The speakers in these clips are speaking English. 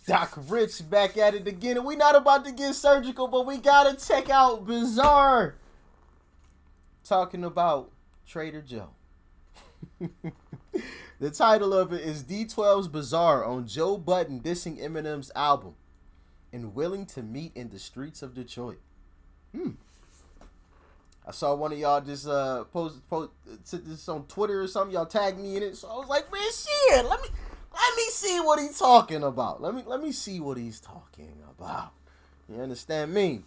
Doc Rich back at it again, and we not about to get surgical, but we gotta check out Bizarre. Talking about Trader Joe. The title of it is D12's Bizarre on Joe Budden dissing Eminem's album and willing to meet in the streets of Detroit. I saw one of y'all just post this on Twitter or something. Y'all tagged me in it, so I was like, man, shit, let me see what he's talking about. Let me see what he's talking about. You understand me?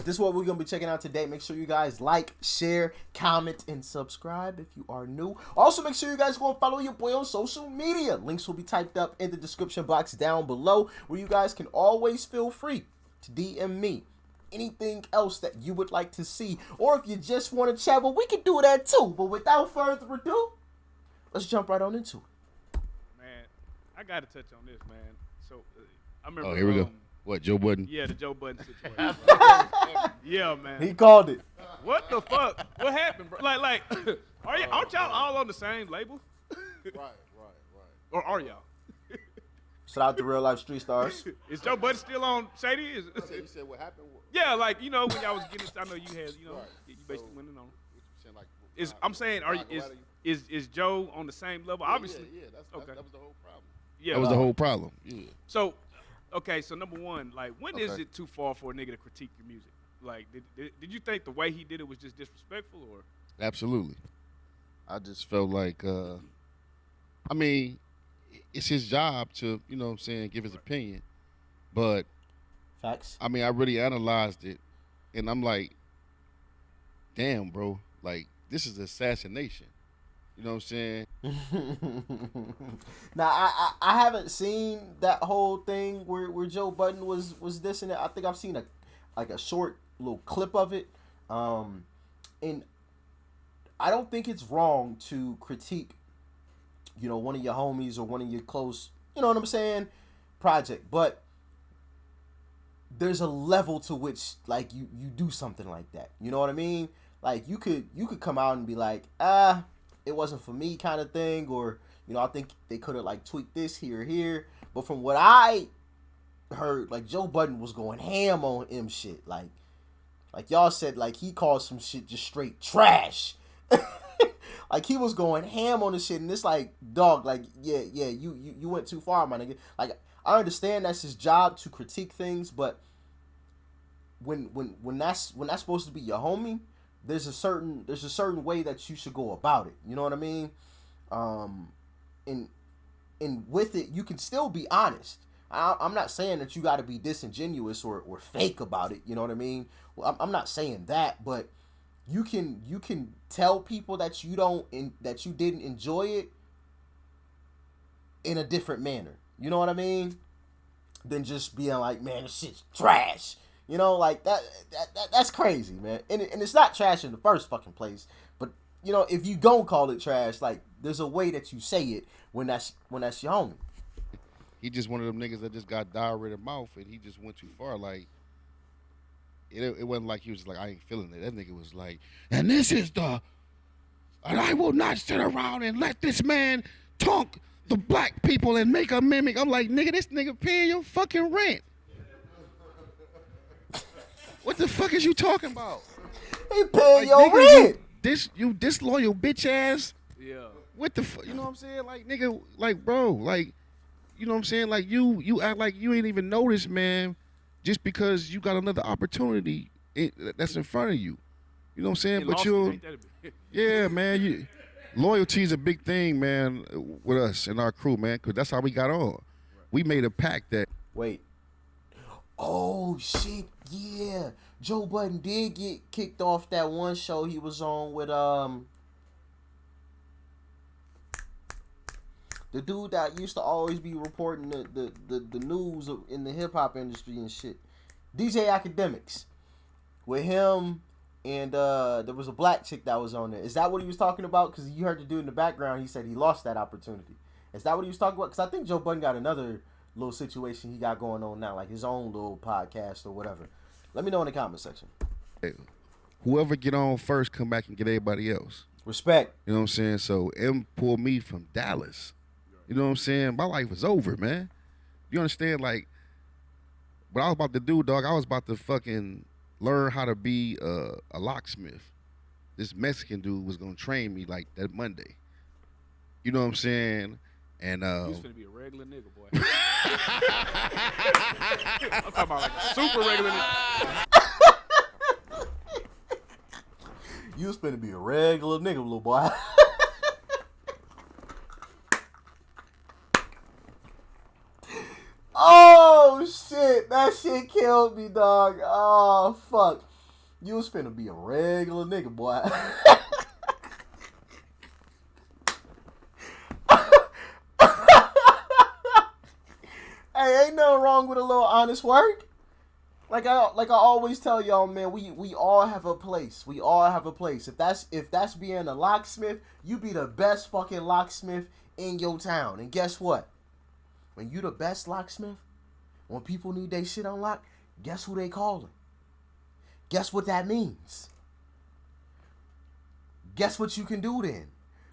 This is what we're going to be checking out today. Make sure you guys like, share, comment, and subscribe if you are new. Also, make sure you guys go and follow your boy on social media. Links will be typed up in the description box down below, where you guys can always feel free to DM me anything else that you would like to see. Or if you just want to chat, well, we can do that too. But without further ado, let's jump right on into it. Man, I got to touch on this, man. So, I remember... Oh, here we go. What, Joe Budden? Yeah, the Joe Budden situation. Yeah, man. He called it. What the fuck? What happened, bro? Like, aren't y'all all on the same label? Right. Or are y'all? Shout out to Real Life Street Stars. Is Joe Budden still on Shady? You said what happened? Yeah, like, when y'all was getting, I know you had, you basically went in on. I'm saying, is Joe on the same level? Obviously. Yeah, that was the whole problem. Yeah, that was the whole problem. Yeah. So, okay, so number one, like, when is it too far for a nigga to critique your music? Like, did you think the way he did it was just disrespectful, or? Absolutely. I just felt like, I mean, it's his job to, give his opinion. But, Facts. I mean, I really analyzed it, and I'm like, damn, bro, like, this is assassination. You know what I'm saying? Now, I haven't seen that whole thing where Joe Budden was dissing it. I think I've seen a short little clip of it. And I don't think it's wrong to critique, one of your homies or one of your close, you know what I'm saying, project. But there's a level to which, like, you do something like that. You know what I mean? Like, you could come out and be like, it wasn't for me kind of thing, or, I think they could have, like, tweaked this here. But from what I heard, like, Joe Budden was going ham on M shit. Like y'all said, like, he called some shit just straight trash. Like, he was going ham on the shit, and it's like, dog, like, yeah, you went too far, my nigga. Like, I understand that's his job to critique things, but when that's supposed to be your homie, there's a certain way that you should go about it. You know what I mean? And with it, you can still be honest. I'm not saying that you got to be disingenuous or fake about it. You know what I mean? Well, I'm not saying that, but you can tell people that that you didn't enjoy it in a different manner. You know what I mean? Than just being like, man, this shit's trash. Like that's crazy, man. And it's not trash in the first fucking place. But if you gon' call it trash, like, there's a way that you say it when that's your homie. He just one of them niggas that just got diarrhea in the mouth, and he just went too far. Like, it wasn't like he was just like, I ain't feeling it. That nigga was like, and I will not sit around and let this man talk the black people and make a mimic. I'm like, nigga, this nigga paying your fucking rent. What the fuck is you talking about? He paying like, your nigga, rent. You disloyal bitch ass. Yeah. What the fuck? You know what I'm saying? Like, nigga, like, bro, like, you know what I'm saying? Like, you act like you ain't even noticed, man, just because you got another opportunity that's in front of you. You know what I'm saying? But yeah, man, loyalty is a big thing, man, with us and our crew, man, because that's how we got on. Right. We made a pact that. Wait. Oh, shit, yeah. Joe Budden did get kicked off that one show he was on with, the dude that used to always be reporting the news in the hip-hop industry and shit. DJ Academics. With him and there was a black chick that was on there. Is that what he was talking about? Because you heard the dude in the background, he said he lost that opportunity. Is that what he was talking about? Because I think Joe Budden got another little situation he got going on now, like his own little podcast or whatever. Let me know in the comment section. Hey, whoever get on first, come back and get everybody else. Respect. You know what I'm saying? So M pulled me from Dallas. You know what I'm saying? My life was over, man. You understand? Like, what I was about to do, dog, I was about to fucking learn how to be a locksmith. This Mexican dude was gonna train me like that Monday. You know what I'm saying? And he's gonna be a regular nigga, boy. I'm talking about like a super regular nigga. You was finna be a regular nigga, little boy. Oh shit, that shit killed me, dog. Oh fuck, you was finna be a regular nigga, boy. Hey, ain't nothing wrong with a little honest work. Like I always tell y'all, man, we all have a place. We all have a place. If that's being a locksmith, you be the best fucking locksmith in your town. And guess what? When you the best locksmith, when people need their shit unlocked, guess who they calling? Guess what that means? Guess what you can do then?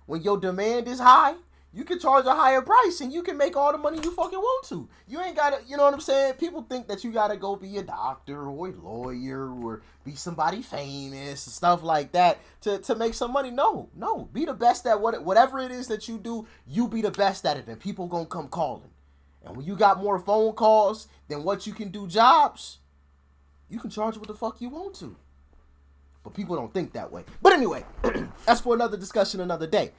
When your demand is high, you can charge a higher price and you can make all the money you fucking want to. You ain't gotta, you know what I'm saying? People think that you gotta go be a doctor or a lawyer or be somebody famous and stuff like that to make some money. No. Be the best at whatever it is that you do, you be the best at it and people gonna come calling. And when you got more phone calls than what you can do jobs, you can charge what the fuck you want to. But people don't think that way. But anyway, that's for another discussion another day.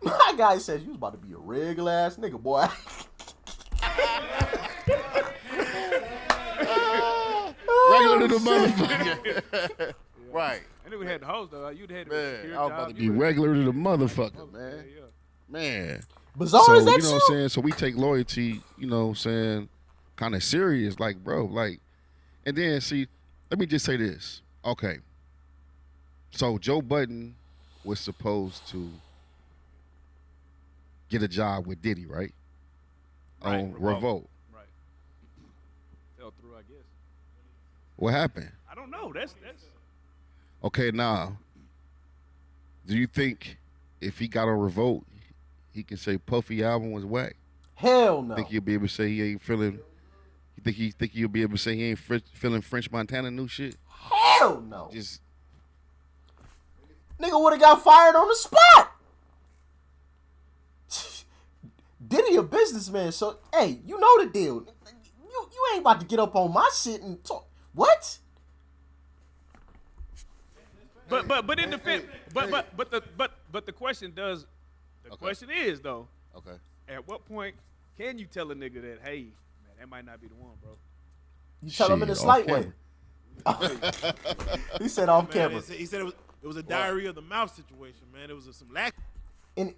My guy says you was about to be a regular ass nigga, boy. Regular to the motherfucker. Right. And then we had the host though. You'd had man, I was about to be regular to the motherfucker, man. Yeah. Man. Bizarre so, is that you know shit? what I'm saying? So we take loyalty, you know what I'm saying, kind of serious, like, bro, like, and then see, let me just say this. Okay. So Joe Budden was supposed to get a job with Diddy, right? On Revolt. Right. Fell through, I guess. What happened? I don't know. That's Okay, now, do you think if he got on Revolt, he can say Puffy album was whack? Hell no. Think he'll be able to say he ain't feeling? You think he'll be able to say he ain't feeling French Montana new shit? Hell no. Just nigga would have got fired on the spot. Diddy a businessman, so hey, you know the deal. You ain't about to get up on my shit and talk. What? But in defense, but the question does. The question is though. Okay. At what point can you tell a nigga that, hey, man, that might not be the one, bro? You tell him in a slight way. He said off camera. He said it was a diarrhea of the mouth situation, man. It was some lack. In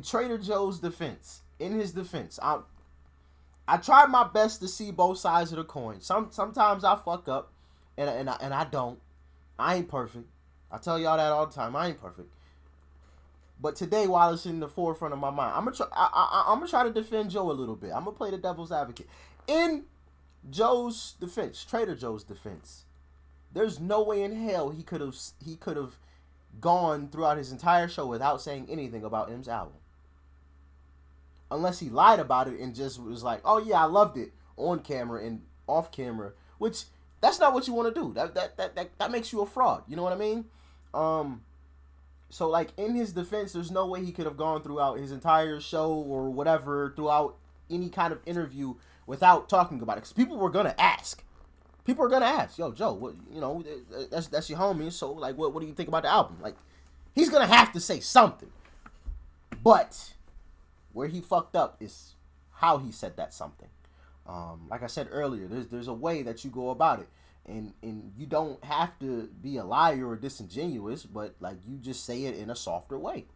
Trader Joe's defense, in his defense, I try my best to see both sides of the coin. Sometimes I fuck up, and I don't. I ain't perfect. I tell y'all that all the time. I ain't perfect. But today, while it's in the forefront of my mind, I'm gonna try to defend Joe a little bit. I'm gonna play the devil's advocate. In Joe's defense, Trader Joe's defense, there's no way in hell he could have gone throughout his entire show without saying anything about M's album. Unless he lied about it and just was like, "Oh yeah, I loved it" on camera and off camera, which that's not what you want to do. That makes you a fraud. You know what I mean? So like in his defense, there's no way he could have gone throughout his entire show or whatever, throughout any kind of interview without talking about it. Because people were gonna ask. People are gonna ask, "Yo, Joe, what, you know, that's your homie. So like, what do you think about the album?" Like, he's gonna have to say something. But where he fucked up is how he said that something. Like I said earlier, there's a way that you go about it, and you don't have to be a liar or disingenuous, but like you just say it in a softer way.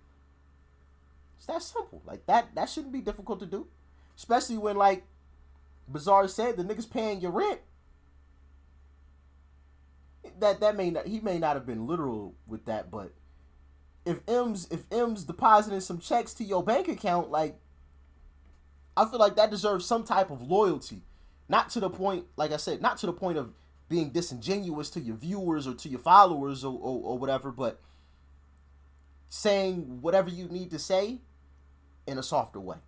It's that simple. Like that shouldn't be difficult to do, especially when, like Bizarre said, the niggas paying your rent. He may not have been literal with that, but if M's depositing some checks to your bank account, like, I feel like that deserves some type of loyalty. Not to the point, like I said, not to the point of being disingenuous to your viewers or to your followers or whatever, but saying whatever you need to say in a softer way.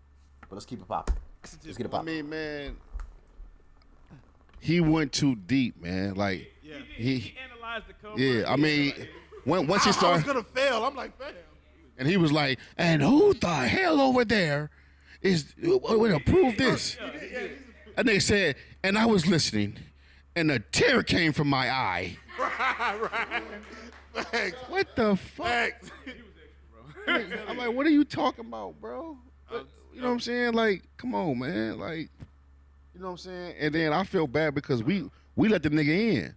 But let's keep it popping. Let's get it poppin'. I mean, man, he went too deep, man. Like, he analyzed the cover. yeah, I mean, once he I started, was gonna fail. I'm like, fam. and he was like, and who the hell over there is would approve this? And they said, and I was listening, and a tear came from my eye. Right. Thanks. What the fuck? Thanks. I'm like, what are you talking about, bro? You know what I'm saying? Like, come on, man. Like, you know what I'm saying? And then I feel bad because we let the nigga in.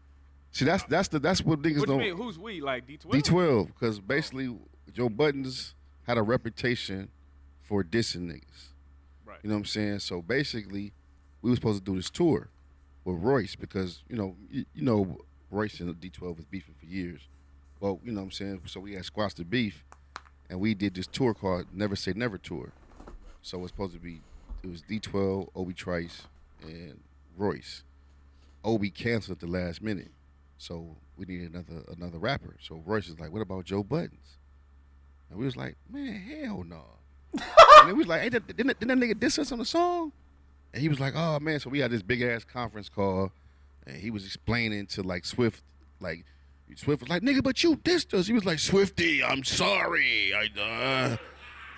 See, that's what niggas What you don't. mean? Who's we? Like D12? D12, because basically Joe Budden's had a reputation for dissing niggas. Right. You know what I'm saying? So basically, we were supposed to do this tour with Royce because you know Royce and D12 was beefing for years. Well, you know what I'm saying? So we had squashed the beef, and we did this tour called Never Say Never Tour. So it was supposed to be, it was D12, Obi Trice, and Royce. Obi canceled at the last minute, so we needed another rapper. So Royce was like, "What about Joe Budden's?" And we was like, "Man, hell no." And then we was like, "Hey, didn't that nigga diss us on the song?" And he was like, "Oh man." So we had this big ass conference call, and he was explaining to like Swift, like Swift was like, "Nigga, but you dissed us." He was like, "Swifty, I'm sorry.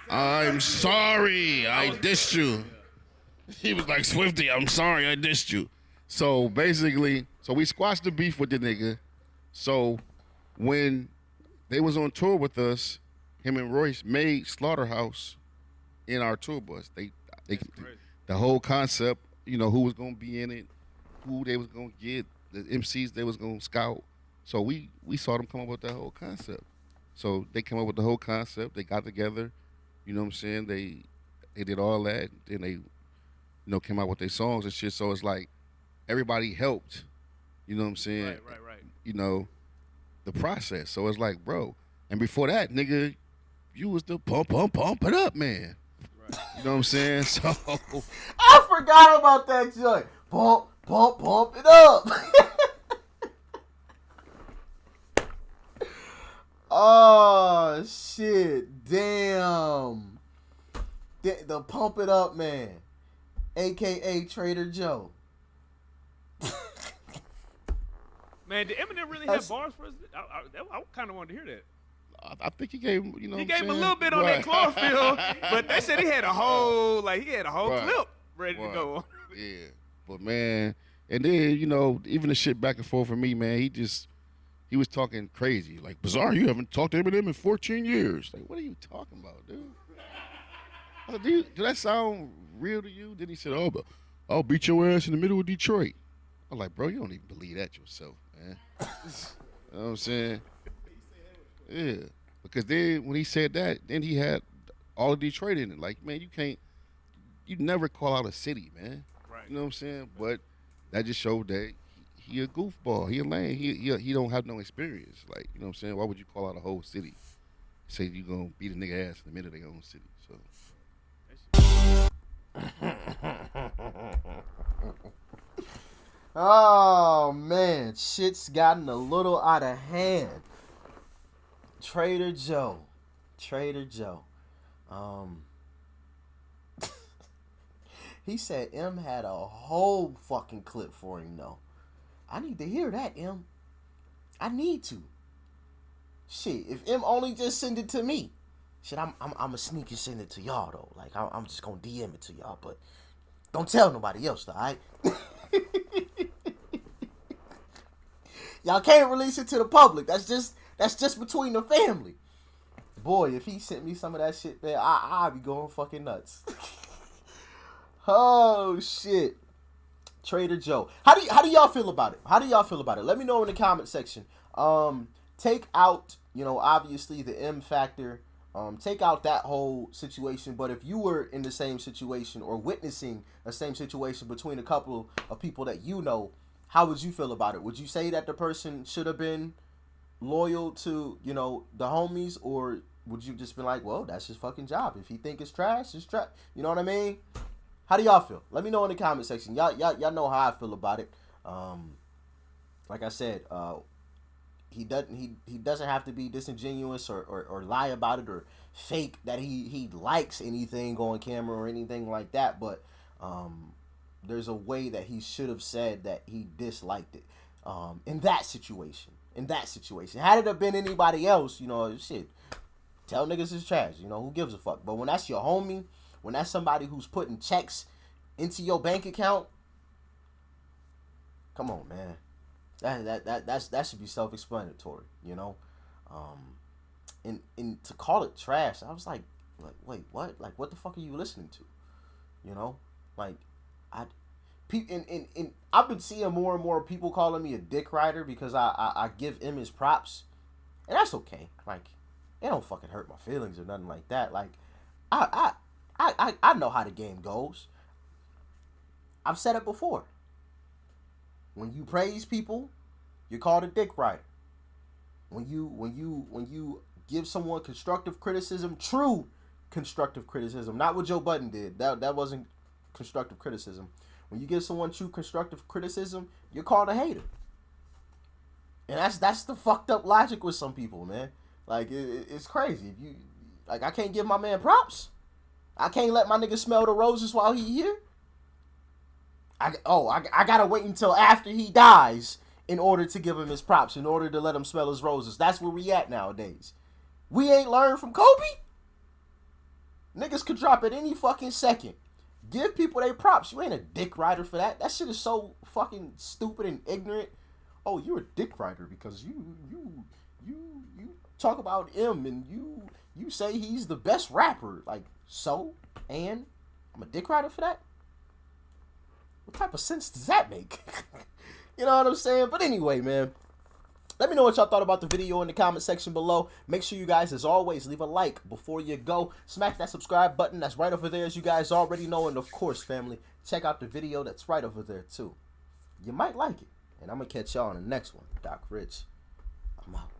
I'm sorry. I dissed you." He was like, "Swifty, I'm sorry. I dissed you." So basically, we squashed the beef with the nigga. So when they was on tour with us, him and Royce made Slaughterhouse in our tour bus. They the whole concept, you know, who was gonna be in it, who they was gonna get, the MCs they was gonna scout. So we saw them come up with that whole concept. So they came up with the whole concept. They got together, you know what I'm saying? They did all that. Then they, you know, came out with their songs and shit. So it's like everybody helped, you know what I'm saying? Right. You know, the process. So it's like, bro. And before that, nigga, you was the pump it up, man. Right. You know what I'm saying? So I forgot about that joint. Pump it up. Oh shit! Damn. The pump it up man, AKA Trader Joe. Man, did Eminem really have bars for us? I kind of wanted to hear that. I think he gave him, you know, He gave him a little bit on that chlorophyll, but they said he had a whole clip ready to go. Yeah, but man, and then you know, even the shit back and forth for me, man, he was talking crazy. Like, Bizarre, you haven't talked to Eminem in 14 years. Like, what are you talking about, dude? I was like, do that sound real to you? Then he said, "Oh, but I'll beat your ass in the middle of Detroit." I'm like, bro, you don't even believe that yourself, man. You know what I'm saying? Yeah, because then when he said that, then he had all of Detroit in it. Like, man, you never call out a city, man. Right. You know what I'm saying? But that just showed that he a goofball. He a lame. He don't have no experience. Like, you know what I'm saying? Why would you call out a whole city? Say you gonna beat a nigga ass in the middle of their own city. So. Oh man, shit's gotten a little out of hand. Trader Joe. He said M had a whole fucking clip for him though. I need to hear that, M. I need to. Shit, if M only just send it to me. Shit, I'm a sneaky send it to y'all though. Like I'm just gonna DM it to y'all, but don't tell nobody else though, alright? Y'all can't release it to the public. That's just between the family. Boy, if he sent me some of that shit, man, I'd be going fucking nuts. Oh shit. Trader Joe. How do y'all feel about it? Let me know in the comment section. Take out, you know, obviously the M factor. Take out that whole situation. But if you were in the same situation or witnessing the same situation between a couple of people that you know, how would you feel about it? Would you say that the person should have been loyal to, you know, the homies, or would you just be like, well, that's his fucking job. If he think it's trash, it's trash. You know what I mean? How do y'all feel? Let me know in the comment section. Y'all know how I feel about it. Like I said, he doesn't have to be disingenuous or lie about it or fake that he likes anything on camera or anything like that. But there's a way that he should have said that he disliked it. In that situation. Had it have been anybody else, you know, shit, tell niggas it's trash, you know, who gives a fuck? But when that's your homie, when that's somebody who's putting checks into your bank account, come on, man. That should be self-explanatory, you know? And to call it trash, I was like, wait, what? Like, what the fuck are you listening to? You know? Like, I've been seeing more and more people calling me a dick rider because I give him his props. And that's okay. Like, it don't fucking hurt my feelings or nothing like that. Like, I know how the game goes. I've said it before. When you praise people, you're called a dick rider. When you give someone constructive criticism, true constructive criticism, not what Joe Budden did. That wasn't constructive criticism. When you give someone true constructive criticism, you're called a hater. And that's the fucked up logic with some people, man. Like, it's crazy. If you, like, I can't give my man props. I can't let my nigga smell the roses while he here. I gotta wait until after he dies in order to give him his props, in order to let him smell his roses. That's where we at nowadays. We ain't learned from Kobe. Niggas could drop at any fucking second. Give people their props. You ain't a dick rider for that. That shit is so fucking stupid and ignorant. Oh, you're a dick rider because you talk about him and you say he's the best rapper. Like, so? And I'm a dick rider for that? What type of sense does that make? You know what I'm saying? But anyway, man. Let me know what y'all thought about the video in the comment section below. Make sure you guys, as always, leave a like before you go. Smack that subscribe button. That's right over there, as you guys already know. And, of course, family, check out the video that's right over there, too. You might like it. And I'm going to catch y'all on the next one. Doc Rich. I'm out.